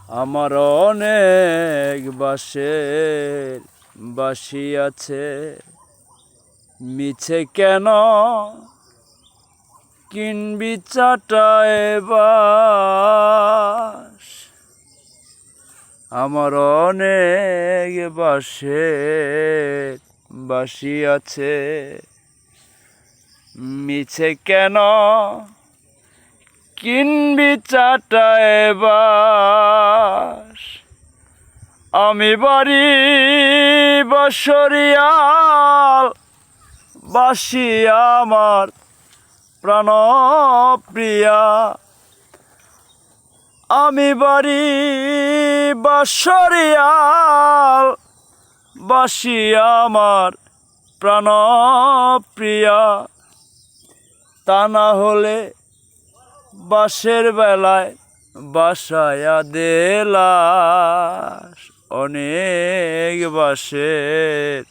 আমার অনেক বাঁশের বাঁশি আছে, মিছে কেন কিনবি চাটায় বাঁশ। আমার অনেক বাঁশের বাঁশি আছে, মিছে কেন কিনবি চাটায় বাঁশ। আমি বাড়ি বসরিয়াল, বাঁশি আমার প্রাণপ্রিয়া। আমি বাড়ি বসরিয়াল, বাঁশি আমার প্রাণপ্রিয়া। তা না হলে বাঁশের বেলায় বাসায়া দেলাস। অনেক বাঁশের